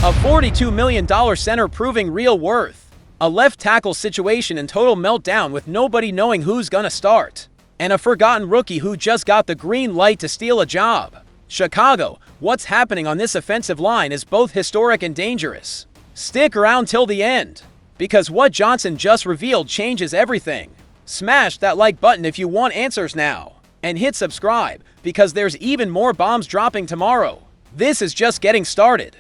A $42 million center proving real worth. A left tackle situation in total meltdown with nobody knowing who's gonna start. And a forgotten rookie who just got the green light to steal a job. Chicago, what's happening on this offensive line is both historic and dangerous. Stick around till the end, because what Johnson just revealed changes everything. Smash that like button if you want answers now. And hit subscribe, because there's even more bombs dropping tomorrow. This is just getting started.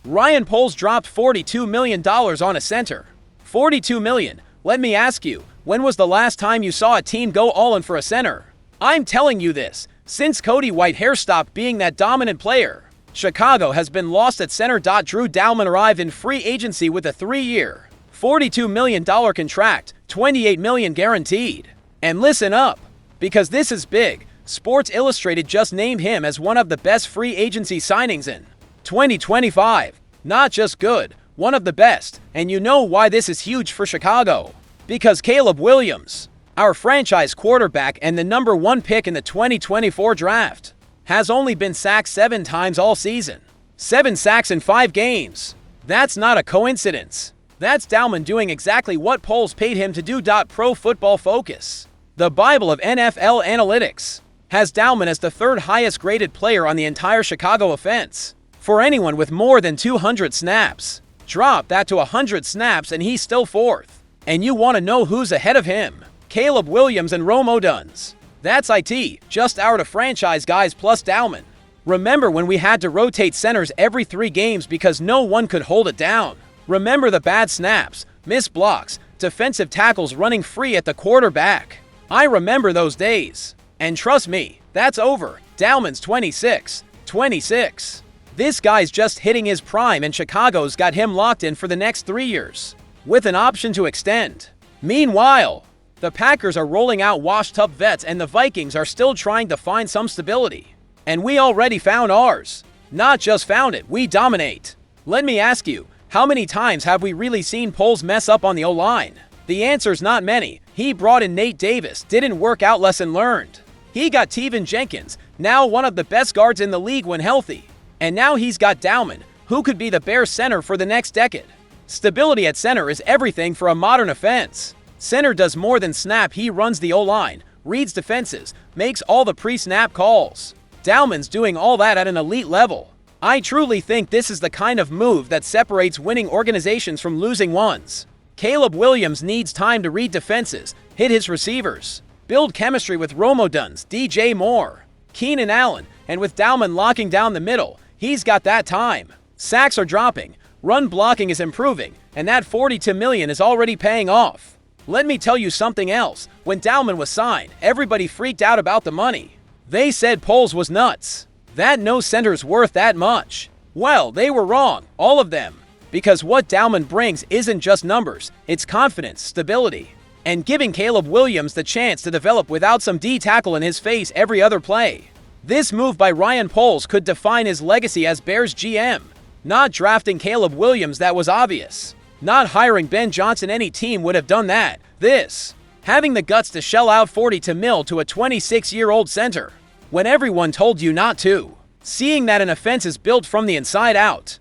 Ryan Poles dropped $42 million on a center. $42 million. Let me ask you, when was the last time you saw a team go all in for a center? I'm telling you this, since Cody Whitehair stopped being that dominant player. Chicago has been lost at center. Drew Dalman arrived in free agency with a 3-year, $42 million contract, $28 million guaranteed. And listen up, because this is big. Sports Illustrated just named him as one of the best free agency signings in 2025. Not just good, one of the best. And you know why this is huge for Chicago. Because Caleb Williams, our franchise quarterback and the #1 pick in the 2024 draft, has only been sacked 7 times all season. 7 sacks in 5 games. That's not a coincidence. That's Dalman doing exactly what Poles paid him to do. Pro Football Focus, the Bible of NFL analytics, has Dalman as the 3rd highest graded player on the entire Chicago offense. For anyone with more than 200 snaps. Drop that to 100 snaps and he's still 4th. And you want to know who's ahead of him? Caleb Williams and Rome Odunze. That's it, just out of franchise guys plus Dalman. Remember when we had to rotate centers every 3 games because no one could hold it down? Remember the bad snaps, missed blocks, defensive tackles running free at the quarterback? I remember those days. And trust me, that's over. Dalman's 26. This guy's just hitting his prime and Chicago's got him locked in for the next 3 years, with an option to extend. Meanwhile, the Packers are rolling out washed-up vets and the Vikings are still trying to find some stability. And we already found ours. Not just found it, we dominate. Let me ask you, how many times have we really seen Poles mess up on the O-line? The answer's not many. He brought in Nate Davis, didn't work out, lesson learned. He got Tevin Jenkins, now one of the best guards in the league when healthy. And now he's got Dalman, who could be the Bears center for the next decade. Stability at center is everything for a modern offense. Center does more than snap. He runs the O-line, reads defenses, makes all the pre-snap calls. Dalman's doing all that at an elite level. I truly think this is the kind of move that separates winning organizations from losing ones. Caleb Williams needs time to read defenses, hit his receivers, build chemistry with Rome Odunze, DJ Moore, Keenan Allen, and with Dalman locking down the middle, he's got that time. Sacks are dropping, run blocking is improving, and that $42 million is already paying off. Let me tell you something else. When Dalman was signed, everybody freaked out about the money. They said Poles was nuts. That no center's worth that much. Well, they were wrong, all of them. Because what Dalman brings isn't just numbers, it's confidence, stability, and giving Caleb Williams the chance to develop without some D-tackle in his face every other play. This move by Ryan Poles could define his legacy as Bears GM. Not drafting Caleb Williams, that was obvious. Not hiring Ben Johnson, any team would have done that. This. Having the guts to shell out $42 million to a 26-year-old center, when everyone told you not to. Seeing that an offense is built from the inside out.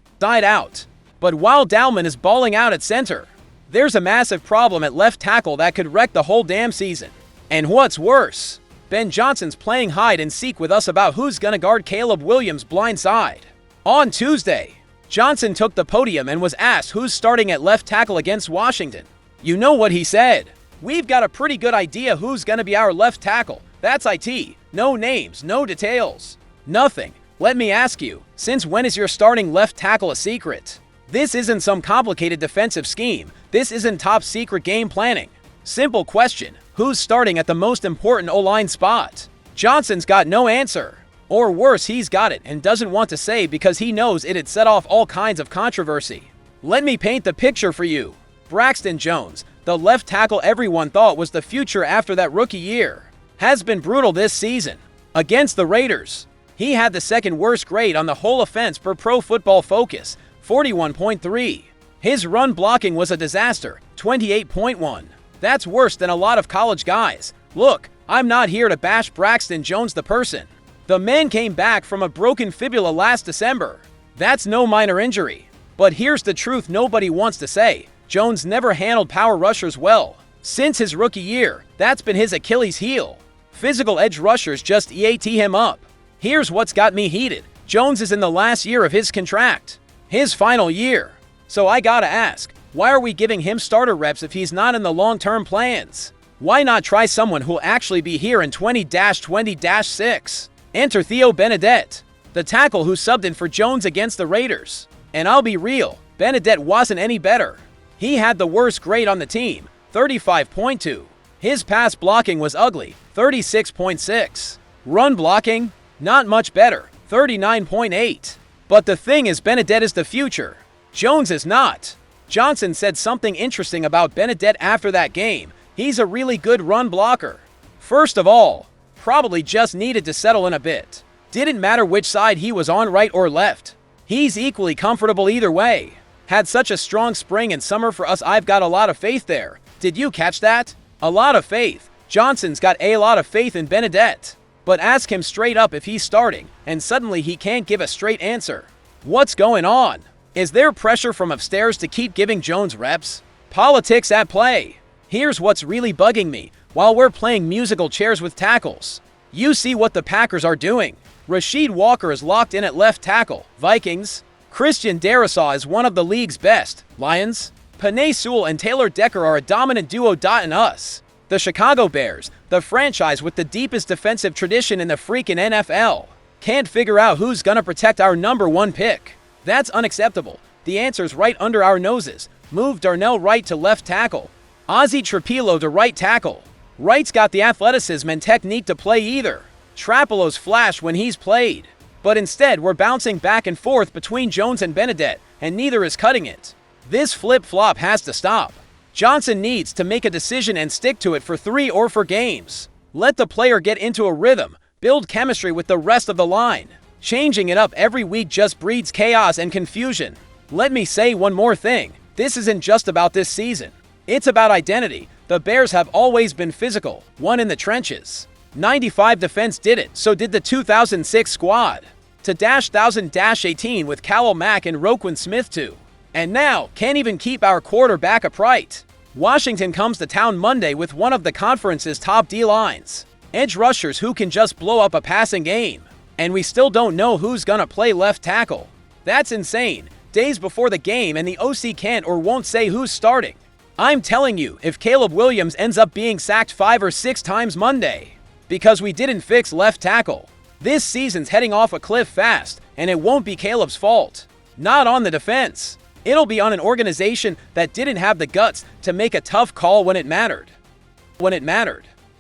But while Dalman is balling out at center, there's a massive problem at left tackle that could wreck the whole damn season. And what's worse, Ben Johnson's playing hide and seek with us about who's gonna guard Caleb Williams' blind side. On Tuesday, Johnson took the podium and was asked who's starting at left tackle against Washington. You know what he said? We've got a pretty good idea who's gonna be our left tackle. That's it. No names, no details. Nothing. Let me ask you, since when is your starting left tackle a secret? This isn't some complicated defensive scheme. This isn't top secret game planning. Simple question, who's starting at the most important O-line spot? Johnson's got no answer. Or worse, he's got it and doesn't want to say because he knows it'd set off all kinds of controversy. Let me paint the picture for you. Braxton Jones, the left tackle everyone thought was the future after that rookie year, has been brutal this season. Against the Raiders, he had the 2nd worst grade on the whole offense per Pro Football Focus, 41.3. His run blocking was a disaster, 28.1. That's worse than a lot of college guys. Look, I'm not here to bash Braxton Jones the person. The man came back from a broken fibula last December. That's no minor injury. But here's the truth nobody wants to say. Jones never handled power rushers well. Since his rookie year, that's been his Achilles heel. Physical edge rushers just EAT him up. Here's what's got me heated. Jones is in the last year of his contract. His final year. So I gotta ask, why are we giving him starter reps if he's not in the long-term plans? Why not try someone who'll actually be here in 20-20-6? Enter Theo Benedette, the tackle who subbed in for Jones against the Raiders. And I'll be real, Benedette wasn't any better. He had the worst grade on the team, 35.2. His pass blocking was ugly, 36.6. Run blocking? Not much better, 39.8. But the thing is, Benedette is the future. Jones is not. Johnson said something interesting about Benedette after that game. He's a really good run blocker. First of all, probably just needed to settle in a bit. Didn't matter which side he was on, right or left. He's equally comfortable either way. Had such a strong spring and summer for us, I've got a lot of faith there. Did you catch that? A lot of faith. Johnson's got a lot of faith in Benedette. But ask him straight up if he's starting, and suddenly he can't give a straight answer. What's going on? Is there pressure from upstairs to keep giving Jones reps? Politics at play. Here's what's really bugging me. While we're playing musical chairs with tackles, you see what the Packers are doing. Rasheed Walker is locked in at left tackle. Vikings. Christian Darrisaw is one of the league's best. Lions. Penei Sewell and Taylor Decker are a dominant duo. In us. The Chicago Bears, the franchise with the deepest defensive tradition in the freaking NFL, can't figure out who's gonna protect our #1 pick. That's unacceptable. The answer's right under our noses. Move Darnell Wright to left tackle. Ozzie Trapilo to right tackle. Wright's got the athleticism and technique to play either. Trapilo's flashed when he's played. But instead, we're bouncing back and forth between Jones and Benedette, and neither is cutting it. This flip-flop has to stop. Johnson needs to make a decision and stick to it for 3 or 4 games. Let the player get into a rhythm, build chemistry with the rest of the line. Changing it up every week just breeds chaos and confusion. Let me say one more thing. This isn't just about this season. It's about identity. The Bears have always been physical, won in the trenches. 95 defense did it, so did the 2006 squad. To -1000-18 with Khalil Mack and Roquan Smith too. And now, can't even keep our quarterback upright. Washington comes to town Monday with one of the conference's top D-lines. Edge rushers who can just blow up a passing game. And we still don't know who's gonna play left tackle. That's insane. Days before the game and the OC can't or won't say who's starting. I'm telling you, if Caleb Williams ends up being sacked 5 or 6 times Monday, because we didn't fix left tackle, this season's heading off a cliff fast, and it won't be Caleb's fault. Not on the defense. It'll be on an organization that didn't have the guts to make a tough call when it mattered.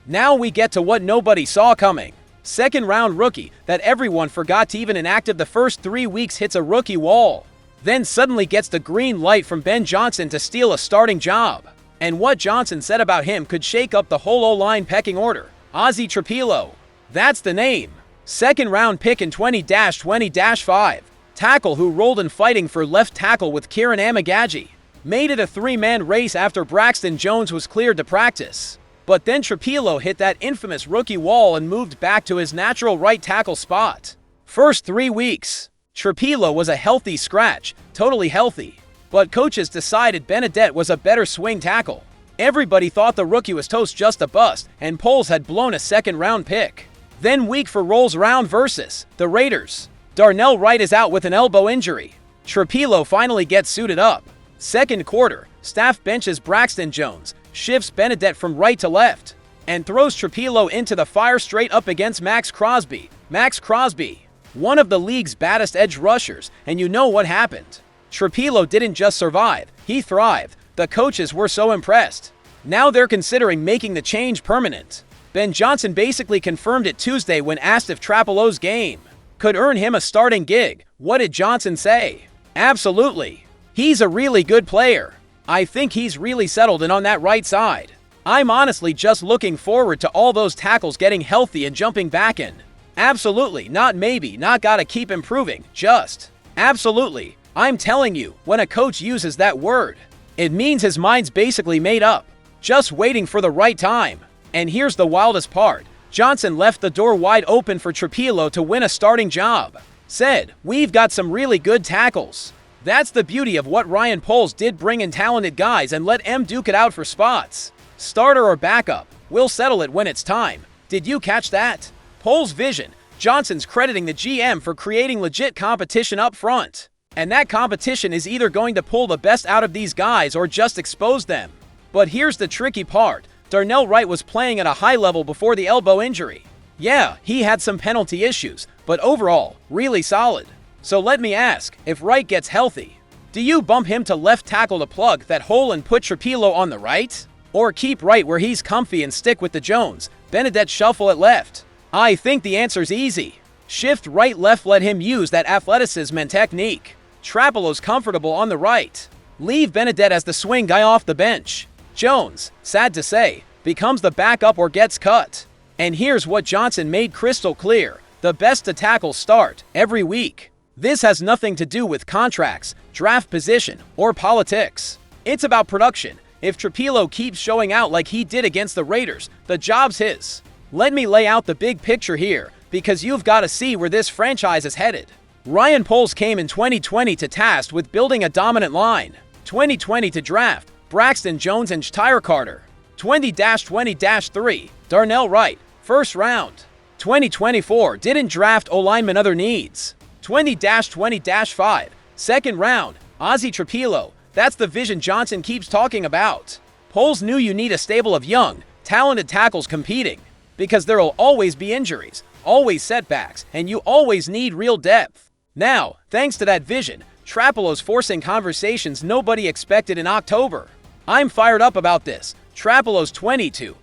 Now we get to what nobody saw coming. Second-round rookie that everyone forgot to even inactive the first 3 weeks hits a rookie wall. Then suddenly gets the green light from Ben Johnson to steal a starting job. And what Johnson said about him could shake up the whole O-line pecking order. Ozzie Trapilo. That's the name. Second-round pick in 20-20-5. Tackle who rolled in fighting for left tackle with Kieran Amagaji. Made it a 3-man race after Braxton Jones was cleared to practice. But then Trapilo hit that infamous rookie wall and moved back to his natural right tackle spot. First 3 weeks, Trapilo was a healthy scratch, totally healthy. But coaches decided Benedette was a better swing tackle. Everybody thought the rookie was toast, just a bust, and polls had blown a second-round pick. Then week 4 rolls around versus the Raiders. Darnell Wright is out with an elbow injury. Trapilo finally gets suited up. Second quarter, staff benches Braxton Jones, shifts Benedette from right to left, and throws Trapilo into the fire straight up against Max Crosby. Max Crosby, one of the league's baddest edge rushers, and you know what happened. Trapilo didn't just survive, he thrived. The coaches were so impressed. Now they're considering making the change permanent. Ben Johnson basically confirmed it Tuesday when asked if Trapilo's game could earn him a starting gig. What did Johnson say? Absolutely. He's a really good player. I think he's really settled in on that right side. I'm honestly just looking forward to all those tackles getting healthy and jumping back in. Absolutely, not maybe, not gotta keep improving, just. Absolutely. I'm telling you, when a coach uses that word, it means his mind's basically made up. Just waiting for the right time. And here's the wildest part. Johnson left the door wide open for Trapilo to win a starting job. Said, "We've got some really good tackles. That's the beauty of what Ryan Poles did, bring in talented guys and let them duke it out for spots. Starter or backup, we'll settle it when it's time. Did you catch that? Poles' vision. Johnson's crediting the GM for creating legit competition up front. And that competition is either going to pull the best out of these guys or just expose them. But here's the tricky part. Darnell Wright was playing at a high level before the elbow injury. Yeah, he had some penalty issues, but overall, really solid. So let me ask, if Wright gets healthy, do you bump him to left tackle to plug that hole and put Trapilo on the right? Or keep Wright where he's comfy and stick with the Jones, Benedette shuffle at left? I think the answer's easy. Shift right left, let him use that athleticism and technique. Trapilo's comfortable on the right. Leave Benedette as the swing guy off the bench. Jones, sad to say, becomes the backup or gets cut. And here's what Johnson made crystal clear. The best to tackle start every week. This has nothing to do with contracts, draft position, or politics. It's about production. If Trapilo keeps showing out like he did against the Raiders, the job's his. Let me lay out the big picture here, because you've got to see where this franchise is headed. Ryan Poles came in 2020 to task with building a dominant line. 2020 to draft Braxton Jones and Tyre Carter. 20-20-3 Darnell Wright, first round. 2024 didn't draft O-lineman, other needs. 20-20-5 second round Ozzie Trapilo. That's the vision Johnson keeps talking about. Poles knew you need a stable of young, talented tackles competing, because there'll always be injuries, always setbacks, and you always need real depth. Now, thanks to that vision, Trapilo's forcing conversations nobody expected in October. I'm fired up about this. Trapilo's 22.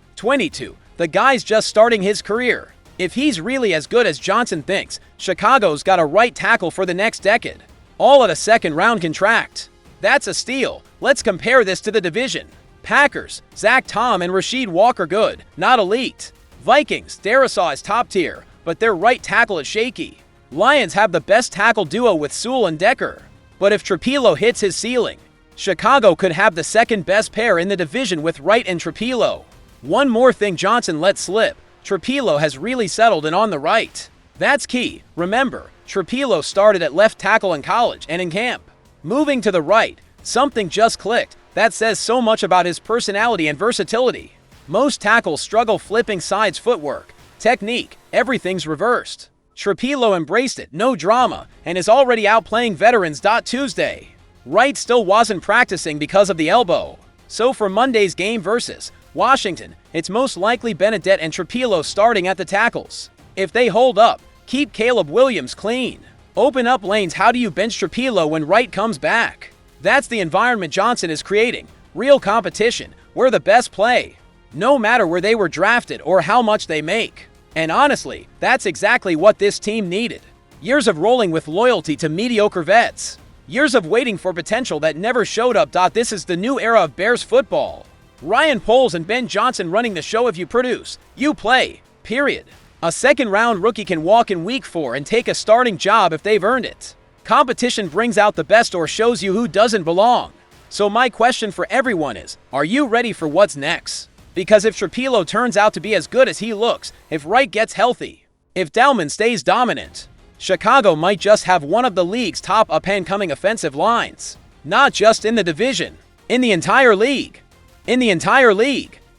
The guy's just starting his career. If he's really as good as Johnson thinks, Chicago's got a right tackle for the next decade. All at a second-round contract. That's a steal. Let's compare this to the division. Packers, Zach Tom and Rasheed Walker good, not elite. Vikings, Darisaw is top tier, but their right tackle is shaky. Lions have the best tackle duo with Sewell and Decker. But if Trapilo hits his ceiling, Chicago could have the second best pair in the division with Wright and Trapilo. One more thing Johnson let slip. Trapilo has really settled in on the right. That's key. Remember, Trapilo started at left tackle in college and in camp. Moving to the right, something just clicked. That says so much about his personality and versatility. Most tackles struggle flipping sides, footwork, technique, everything's reversed. Trapilo embraced it, no drama, and is already outplaying veterans. Tuesday. Wright still wasn't practicing because of the elbow. So for Monday's game versus Washington, it's most likely Benedette and Trapilo starting at the tackles. If they hold up, keep Caleb Williams clean. Open up lanes. How do you bench Trapilo when Wright comes back? That's the environment Johnson is creating. Real competition, where the best play. No matter where they were drafted or how much they make. And honestly, that's exactly what this team needed. Years of rolling with loyalty to mediocre vets. Years of waiting for potential that never showed up. This is the new era of Bears football. Ryan Poles and Ben Johnson running the show. If you produce, you play. Period. A second-round rookie can walk in week 4 and take a starting job if they've earned it. Competition brings out the best or shows you who doesn't belong. So my question for everyone is, are you ready for what's next? Because if Trapilo turns out to be as good as he looks, if Wright gets healthy, if Dalman stays dominant, Chicago might just have one of the league's top up-and-coming offensive lines. Not just in the division, in the entire league.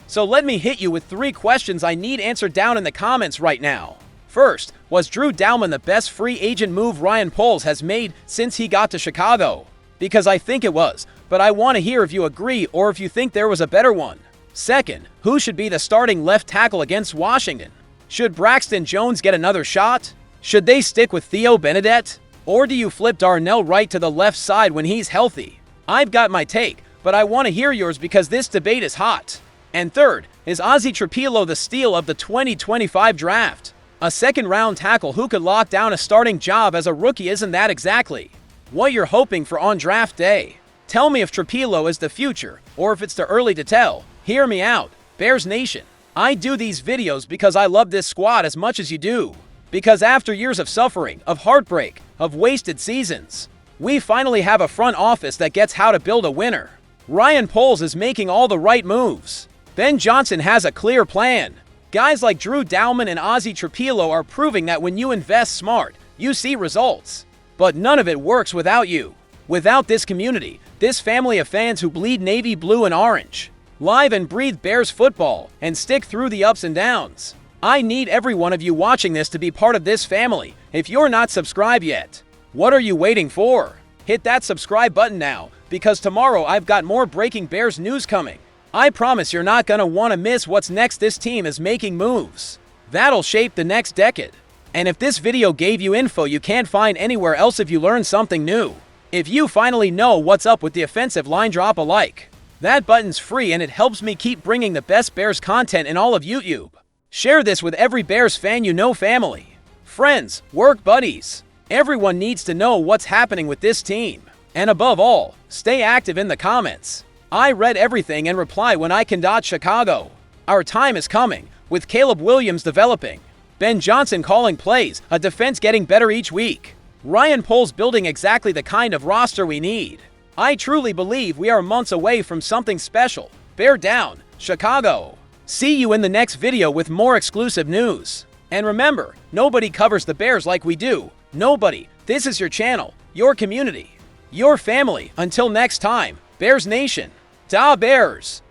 So let me hit you with 3 questions I need answered down in the comments right now. First, was Drew Dalman the best free agent move Ryan Poles has made since he got to Chicago? Because I think it was, but I want to hear if you agree or if you think there was a better one. Second, who should be the starting left tackle against Washington? Should Braxton Jones get another shot? Should they stick with Theo Benedette? Or do you flip Darnell Wright to the left side when he's healthy? I've got my take, but I want to hear yours because this debate is hot. And third, is Ozzie Trapilo the steal of the 2025 draft? A second-round tackle who could lock down a starting job as a rookie. Isn't that exactly what you're hoping for on draft day? Tell me if Trapilo is the future, or if it's too early to tell. Hear me out, Bears Nation. I do these videos because I love this squad as much as you do. Because after years of suffering, of heartbreak, of wasted seasons, we finally have a front office that gets how to build a winner. Ryan Poles is making all the right moves. Ben Johnson has a clear plan. Guys like Drew Dalman and Ozzie Trapilo are proving that when you invest smart, you see results. But none of it works without you. Without this community, this family of fans who bleed navy blue and orange, live and breathe Bears football, and stick through the ups and downs. I need every one of you watching this to be part of this family. If you're not subscribed yet, what are you waiting for? Hit that subscribe button now, because tomorrow I've got more breaking Bears news coming. I promise you're not gonna want to miss what's next. This team is making moves that'll shape the next decade. And if this video gave you info you can't find anywhere else, if you learned something new, if you finally know what's up with the offensive line, drop a like. That button's free and it helps me keep bringing the best Bears content in all of YouTube. Share this with every Bears fan you know, family, friends, work buddies. Everyone needs to know what's happening with this team. And above all, stay active in the comments. I read everything and reply when I can. Chicago. Our time is coming, with Caleb Williams developing, Ben Johnson calling plays, a defense getting better each week, Ryan Poles building exactly the kind of roster we need. I truly believe we are months away from something special. Bear down, Chicago. See you in the next video with more exclusive news. And remember, nobody covers the Bears like we do. Nobody. This is your channel, your community, your family. Until next time, Bears Nation. Da Bears.